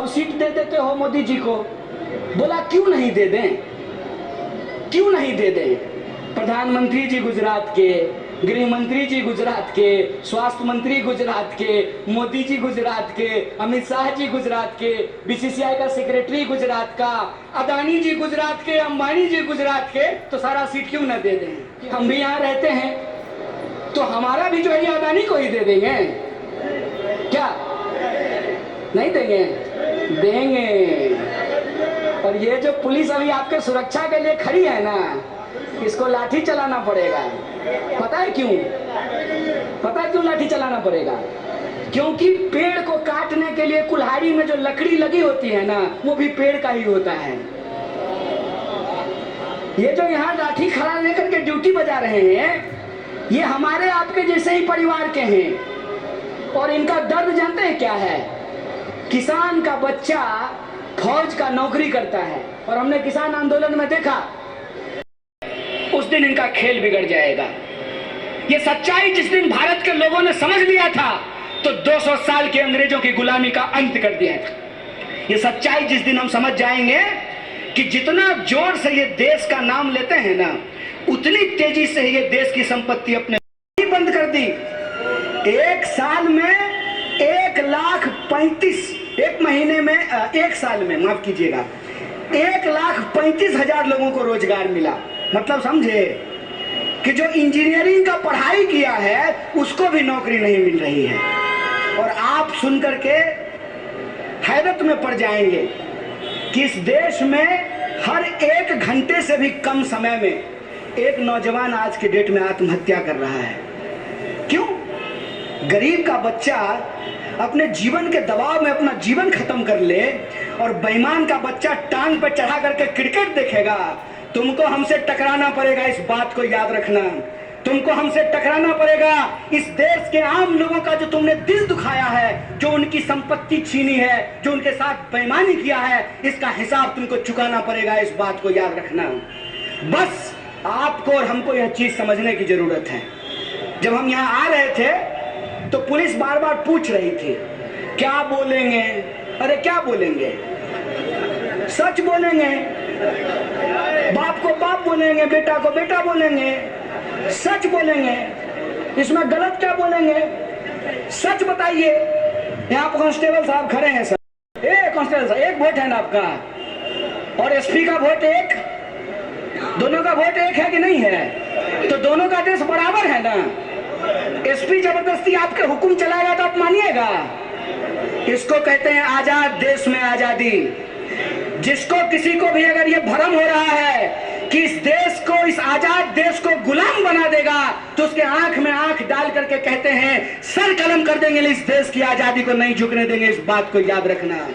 अब सीट दे देते हो मोदी जी को। बोला क्यों नहीं दे दें, क्यों नहीं दे दें। प्रधानमंत्री जी गुजरात के, गृह मंत्री जी गुजरात के, स्वास्थ्य मंत्री गुजरात के, मोदी जी गुजरात के, अमित शाह जी गुजरात के, बीसीसीआई का सेक्रेटरी गुजरात का, अदानी जी गुजरात के, अंबानी जी गुजरात के, तो सारा सीट क्यों न दे दें। हम भी यहाँ रहते हैं तो हमारा भी जो है अदानी को ही दे देंगे क्या? नहीं देंगे? देंगे। और ये जो पुलिस अभी आपके सुरक्षा के लिए खड़ी है ना, इसको लाठी चलाना पड़ेगा। पता है क्यों? पता है क्यों लाठी चलाना पड़ेगा? क्योंकि पेड़ को काटने के लिए कुल्हाड़ी में जो लकड़ी लगी होती है ना, वो भी पेड़ का ही होता है। ये जो यहाँ लाठी खड़ा लेकर के ड्यूटी बजा रहे हैं, ये हमारे आपके जैसे ही परिवार के हैं। और इनका दर्द जानते हैं क्या है? किसान का बच्चा फौज का नौकरी करता है, और हमने किसान आंदोलन में देखा, उस दिन इनका खेल बिगड़ जाएगा। ये सच्चाई जिस दिन भारत के लोगों ने समझ लिया था, तो 200 साल के अंग्रेजों की गुलामी का अंत कर दिया था। ये सच्चाई जिस दिन हम समझ जाएंगे कि जितना जोर से ये देश का नाम लेते हैं ना, उतनी तेजी से ये देश की संपत्ति अपने बंद कर दी। एक साल में 1,35,000, एक महीने में, एक साल में, माफ कीजिएगा, 1,35,000 लोगों को रोजगार मिला। मतलब समझे कि जो इंजीनियरिंग का पढ़ाई किया है उसको भी नौकरी नहीं मिल रही है। और आप सुनकर के हैरत में पड़ जाएंगे कि इस देश में हर 1 घंटे से भी कम समय में एक नौजवान आज के डेट में आत्महत्या कर रहा है। क्यों? गरीब का बच्चा अपने जीवन के दबाव में अपना जीवन खत्म कर ले, और बेईमान का बच्चा टांग पर चढ़ा करके क्रिकेट देखेगा। तुमको हमसे टकराना पड़ेगा, इस बात को याद रखना। तुमको हमसे टकराना पड़ेगा। इस देश के आम लोगों का जो तुमने दिल दुखाया है, जो उनकी संपत्ति छीनी है, जो उनके साथ बेईमानी किया है, इसका हिसाब तुमको चुकाना पड़ेगा, इस बात को याद रखना। बस आपको और हमको यह चीज समझने की जरूरत है। जब हम यहाँ आ रहे थे तो पुलिस बार बार पूछ रही थी क्या बोलेंगे। अरे क्या बोलेंगे? सच बोलेंगे, बाप को बाप बोलेंगे, बेटा को बेटा बोलेंगे, सच बोलेंगे। इसमें गलत क्या बोलेंगे? सच बताइए। यहाँ पर कांस्टेबल साहब खड़े हैं सर। कांस्टेबल साहब, एक वोट है ना आपका, और एसपी का वोट एक, दोनों का वोट एक है कि नहीं है? तो दोनों का देश बराबर है ना। एसपी जबरदस्ती आपके हुक्म चलाएगा तो आप मानिएगा? इसको कहते हैं आजाद देश में आजादी। जिसको किसी को भी अगर ये भ्रम हो रहा है कि इस देश को, इस आजाद देश को गुलाम बना देगा, तो उसके आंख में आंख डाल करके कहते हैं सर कलम कर देंगे, इस देश की आजादी को नहीं झुकने देंगे। इस बात को याद रखना,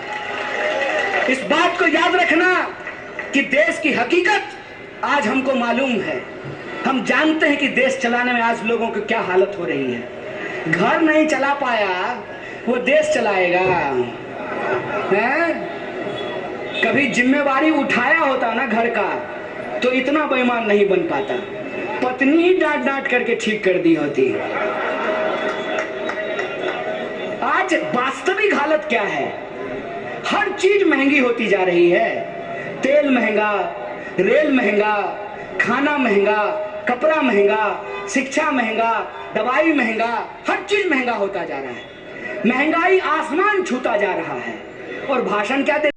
इस बात को याद रखना कि देश की हकीकत आज हमको मालूम है। हम जानते हैं कि देश चलाने में आज लोगों की क्या हालत हो रही है। घर नहीं चला पाया, वो देश चलाएगा है? कभी जिम्मेवारी उठाया होता ना घर का, तो इतना बेईमान नहीं बन पाता। पत्नी ही डांट डांट करके ठीक कर दी होती। आज वास्तविक हालत क्या है? हर चीज महंगी होती जा रही है। तेल महंगा, रेल महंगा, खाना महंगा, कपड़ा महंगा, शिक्षा महंगा, दवाई महंगा, हर चीज महंगा होता जा रहा है। महंगाई आसमान छूता जा रहा है। और भाषण क्या दे